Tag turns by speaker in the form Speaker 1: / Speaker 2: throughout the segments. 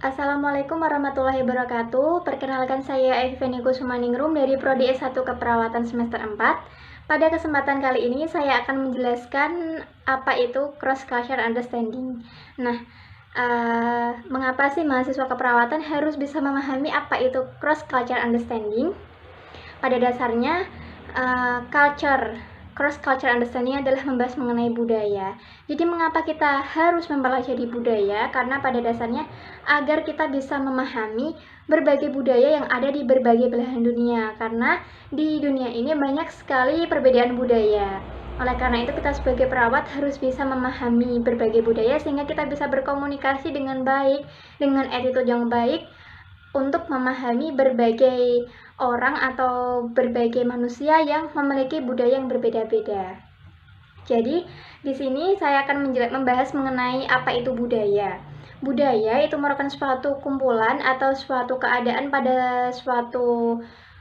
Speaker 1: Assalamualaikum warahmatullahi wabarakatuh. Perkenalkan saya Eveni Kusumaningrum dari Prodi S1 Keperawatan semester 4. Pada kesempatan kali ini saya akan menjelaskan apa itu cross culture understanding. Nah, mengapa sih mahasiswa keperawatan harus bisa memahami apa itu cross culture understanding? Pada dasarnya, cross culture understanding adalah membahas mengenai budaya. Jadi mengapa kita harus mempelajari budaya? Karena pada dasarnya agar kita bisa memahami berbagai budaya yang ada di berbagai belahan dunia. Karena di dunia ini banyak sekali perbedaan budaya. Oleh karena itu kita sebagai perawat harus bisa memahami berbagai budaya sehingga kita bisa berkomunikasi dengan baik, dengan attitude yang baik untuk memahami berbagai orang atau berbagai manusia yang memiliki budaya yang berbeda-beda. Jadi, di sini saya akan membahas mengenai apa itu budaya. Budaya itu merupakan suatu kumpulan atau suatu keadaan pada suatu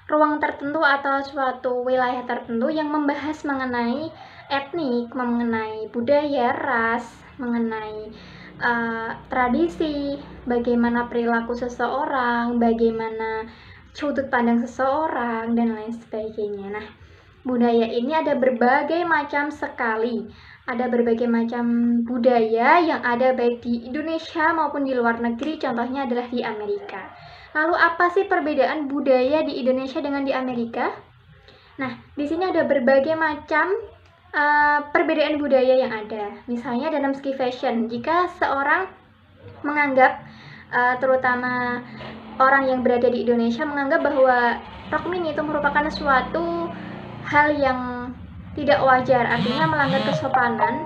Speaker 1: ruang tertentu atau suatu wilayah tertentu yang membahas mengenai etnik, mengenai budaya, ras, mengenai tradisi, bagaimana perilaku seseorang, bagaimana sudut pandang seseorang, dan lain sebagainya. Nah, budaya ini ada berbagai macam sekali. Ada berbagai macam budaya yang ada baik di Indonesia maupun di luar negeri, contohnya adalah di Amerika. Lalu apa sih perbedaan budaya di Indonesia dengan di Amerika? Nah, di sini ada berbagai macam perbedaan budaya yang ada. Misalnya dalam segi fashion, jika seorang menganggap, terutama orang yang berada di Indonesia menganggap bahwa rok mini itu merupakan suatu hal yang tidak wajar, artinya melanggar kesopanan.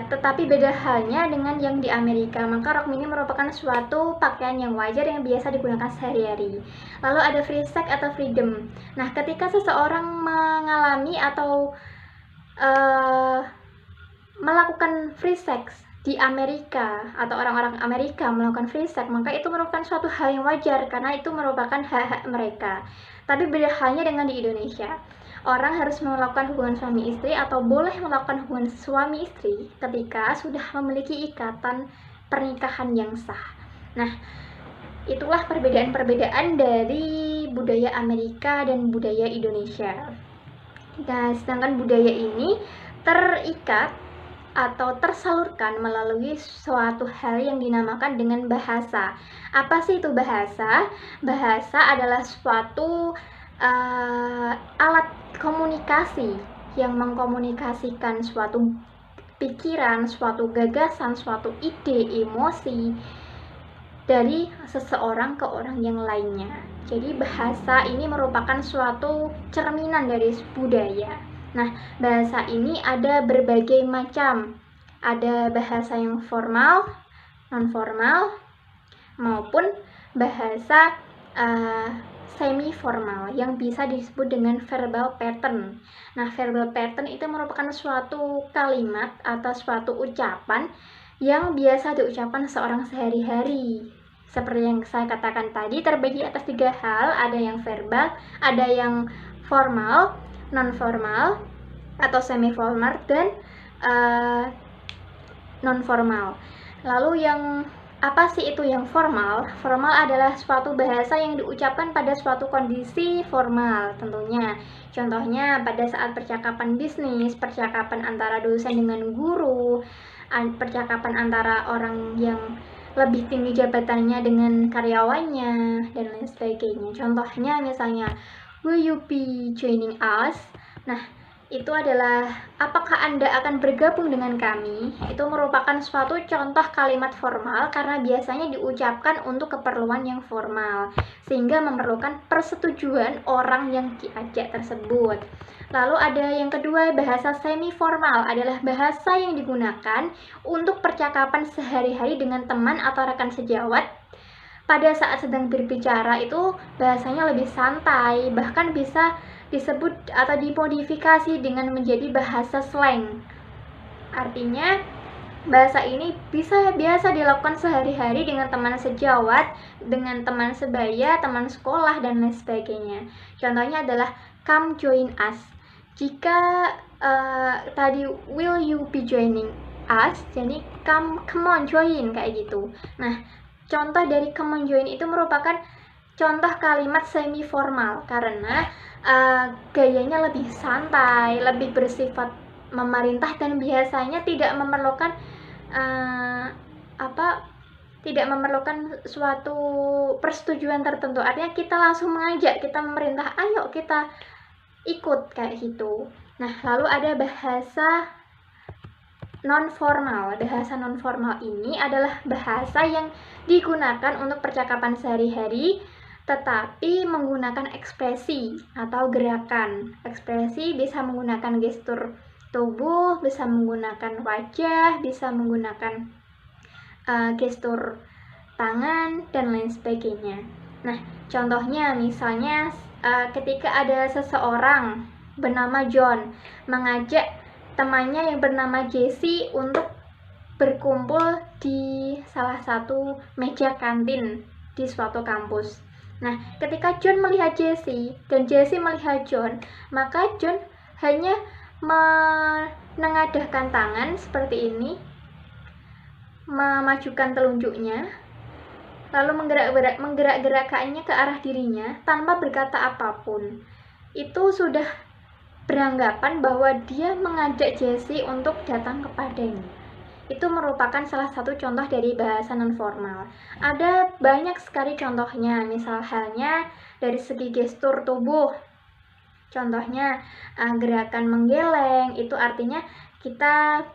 Speaker 1: Tetapi beda halnya dengan yang di Amerika, maka rok mini merupakan suatu pakaian yang wajar yang biasa digunakan sehari-hari. Lalu ada free sex atau freedom. Nah, ketika seseorang mengalami atau melakukan free sex di Amerika atau orang-orang Amerika melakukan free sex, maka itu merupakan suatu hal yang wajar karena itu merupakan hak-hak mereka. Tapi beda halnya dengan di Indonesia. Orang harus melakukan hubungan suami istri atau boleh melakukan hubungan suami istri ketika sudah memiliki ikatan pernikahan yang sah. Nah, itulah perbedaan-perbedaan dari budaya Amerika dan budaya Indonesia. Nah, sedangkan budaya ini terikat atau tersalurkan melalui suatu hal yang dinamakan dengan bahasa. Apa sih itu bahasa? Bahasa adalah suatu alat komunikasi yang mengkomunikasikan suatu pikiran, suatu gagasan, suatu ide, emosi dari seseorang ke orang yang lainnya. Jadi bahasa ini merupakan suatu cerminan dari budaya. Nah, bahasa ini ada berbagai macam. Ada bahasa yang formal, non-formal, maupun bahasa semi-formal yang bisa disebut dengan verbal pattern. Nah, verbal pattern itu merupakan suatu kalimat atau suatu ucapan yang biasa diucapkan seorang sehari-hari. Seperti yang saya katakan tadi, terbagi atas 3 hal, ada yang verbal, ada yang formal, non-formal, atau semi-formal, dan non-formal. Lalu yang apa sih itu yang formal? Formal adalah suatu bahasa yang diucapkan pada suatu kondisi formal tentunya. Contohnya pada saat percakapan bisnis, percakapan antara dosen dengan guru, percakapan antara orang yang lebih tinggi jabatannya dengan karyawannya, dan lain sebagainya. Contohnya misalnya, will you be joining us? Nah, itu adalah apakah Anda akan bergabung dengan kami? Itu merupakan suatu contoh kalimat formal karena biasanya diucapkan untuk keperluan yang formal sehingga memerlukan persetujuan orang yang diajak tersebut. Lalu ada yang kedua, bahasa semi formal adalah bahasa yang digunakan untuk percakapan sehari-hari dengan teman atau rekan sejawat. Pada saat sedang berbicara itu bahasanya lebih santai, bahkan bisa disebut atau dimodifikasi dengan menjadi bahasa slang. Artinya bahasa ini biasa dilakukan sehari-hari dengan teman sejawat, dengan teman sebaya, teman sekolah, dan lain sebagainya. Contohnya adalah come join us. Jika tadi will you be joining us, jadi come on join kayak gitu. Nah, contoh dari come on join itu merupakan contoh kalimat semi formal karena gayanya lebih santai, lebih bersifat memerintah dan biasanya tidak memerlukan tidak memerlukan suatu persetujuan tertentu. Artinya kita langsung mengajak, kita memerintah, ayo kita ikut kayak gitu. Nah, lalu ada bahasa non-formal. Bahasa non-formal ini adalah bahasa yang digunakan untuk percakapan sehari-hari tetapi menggunakan ekspresi atau gerakan. Ekspresi bisa menggunakan gestur tubuh, bisa menggunakan wajah, bisa menggunakan gestur tangan, dan lain sebagainya. Nah, contohnya misalnya ketika ada seseorang bernama John mengajak temannya yang bernama Jessie untuk berkumpul di salah satu meja kantin di suatu kampus. Nah, ketika John melihat Jessie dan Jessie melihat John, maka John hanya menengadahkan tangan seperti ini, memajukan telunjuknya, lalu menggerak-gerakkannya ke arah dirinya tanpa berkata apapun. Itu sudah beranggapan bahwa dia mengajak Jessie untuk datang kepadanya. Itu merupakan salah satu contoh dari bahasa nonformal. Ada banyak sekali contohnya, misal halnya dari segi gestur tubuh. Contohnya gerakan menggeleng, itu artinya kita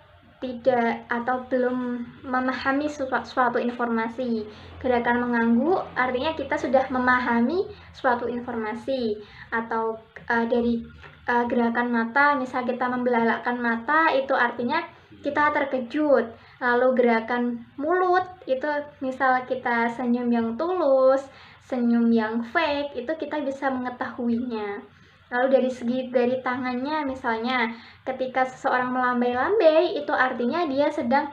Speaker 1: tidak atau belum memahami suatu informasi. Gerakan mengangguk artinya kita sudah memahami suatu informasi. Atau dari gerakan mata, misal kita membelalakkan mata, itu artinya kita terkejut. Lalu gerakan mulut, itu misal kita senyum yang tulus, senyum yang fake, itu kita bisa mengetahuinya. Lalu dari tangannya, misalnya ketika seseorang melambai-lambai, itu artinya dia sedang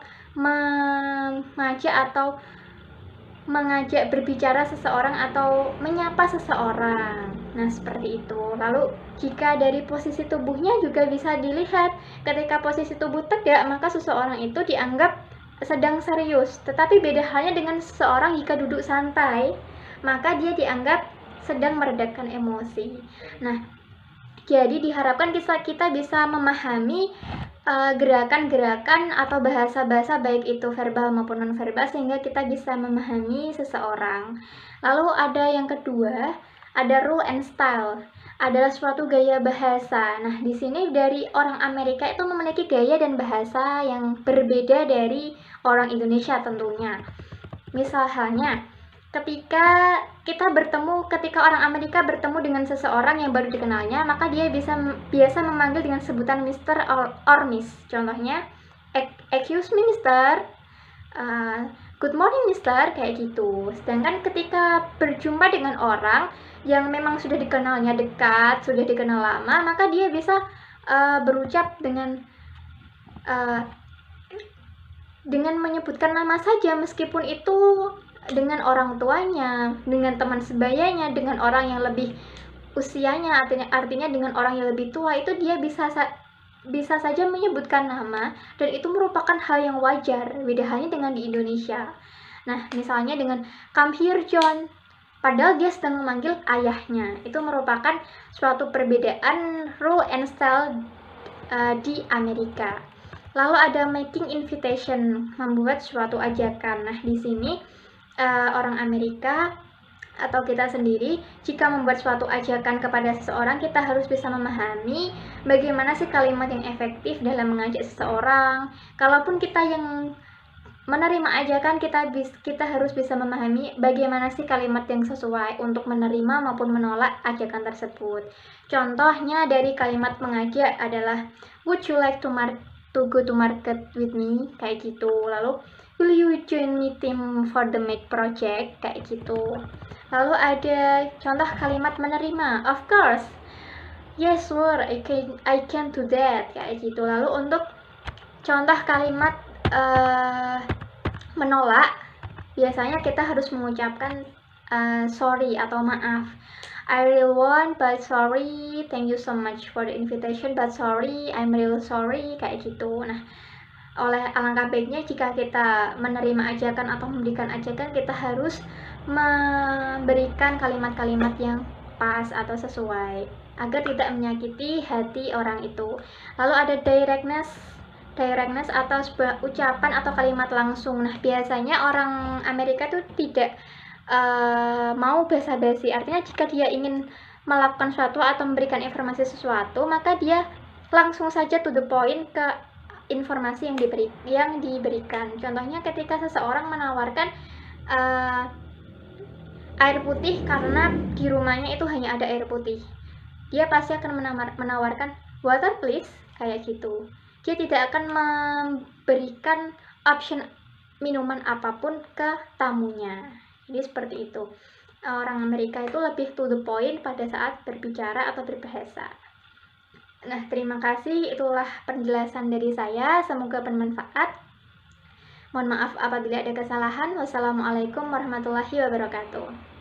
Speaker 1: mengajak berbicara seseorang atau menyapa seseorang. Nah, seperti itu. Lalu jika dari posisi tubuhnya juga bisa dilihat, ketika posisi tubuh tegak, maka seseorang itu dianggap sedang serius. Tetapi beda halnya dengan seseorang jika duduk santai, maka dia dianggap sedang meredakan emosi. Nah, jadi diharapkan kita bisa memahami gerakan-gerakan atau bahasa-bahasa baik itu verbal maupun non-verbal sehingga kita bisa memahami seseorang. Lalu ada yang kedua, ada rule and style. Adalah suatu gaya bahasa. Nah, di sini dari orang Amerika itu memiliki gaya dan bahasa yang berbeda dari orang Indonesia tentunya. Misalnya, ketika orang Amerika bertemu dengan seseorang yang baru dikenalnya, maka dia biasa memanggil dengan sebutan Mr. or Miss. Contohnya, excuse me Mr. Good morning Mr. kayak gitu. Sedangkan ketika berjumpa dengan orang yang memang sudah dikenalnya dekat, sudah dikenal lama, maka dia bisa berucap dengan menyebutkan nama saja, meskipun itu dengan orang tuanya, dengan teman sebayanya, dengan orang yang lebih usianya, artinya dengan orang yang lebih tua, itu dia bisa saja menyebutkan nama, dan itu merupakan hal yang wajar, beda halnya dengan di Indonesia. Nah, misalnya dengan come here John, padahal dia sedang memanggil ayahnya. Itu merupakan suatu perbedaan rule and style di Amerika. Lalu ada making invitation, membuat suatu ajakan. Nah, di sini orang Amerika atau kita sendiri, jika membuat suatu ajakan kepada seseorang, kita harus bisa memahami bagaimana sih kalimat yang efektif dalam mengajak seseorang. Kalaupun kita yang menerima ajakan, kita harus bisa memahami bagaimana sih kalimat yang sesuai untuk menerima maupun menolak ajakan tersebut. Contohnya dari kalimat mengajak adalah, would you like to go to market with me, kayak gitu. Lalu, will you join me team for the make project, kayak gitu. Lalu ada contoh kalimat menerima, of course, yes sure, I can do that, kayak gitu. Lalu untuk contoh kalimat menolak, biasanya kita harus mengucapkan sorry atau maaf. I really want but sorry, thank you so much for the invitation but sorry, I'm really sorry, kayak gitu. Nah, alangkah baiknya jika kita menerima ajakan atau memberikan ajakan, kita harus memberikan kalimat-kalimat yang pas atau sesuai agar tidak menyakiti hati orang itu. Lalu ada directness atau sebuah ucapan atau kalimat langsung. Nah, biasanya orang Amerika tuh tidak mau basa-basi. Artinya jika dia ingin melakukan sesuatu atau memberikan informasi sesuatu, maka dia langsung saja to the point ke informasi yang diberikan. Contohnya ketika seseorang menawarkan air putih karena di rumahnya itu hanya ada air putih, dia pasti akan menawarkan water please, kayak gitu. Dia tidak akan memberikan option minuman apapun ke tamunya. Jadi seperti itu. Orang Amerika itu lebih to the point pada saat berbicara atau berbahasa. Nah, terima kasih. Itulah penjelasan dari saya. Semoga bermanfaat. Mohon maaf apabila ada kesalahan. Wassalamualaikum warahmatullahi wabarakatuh.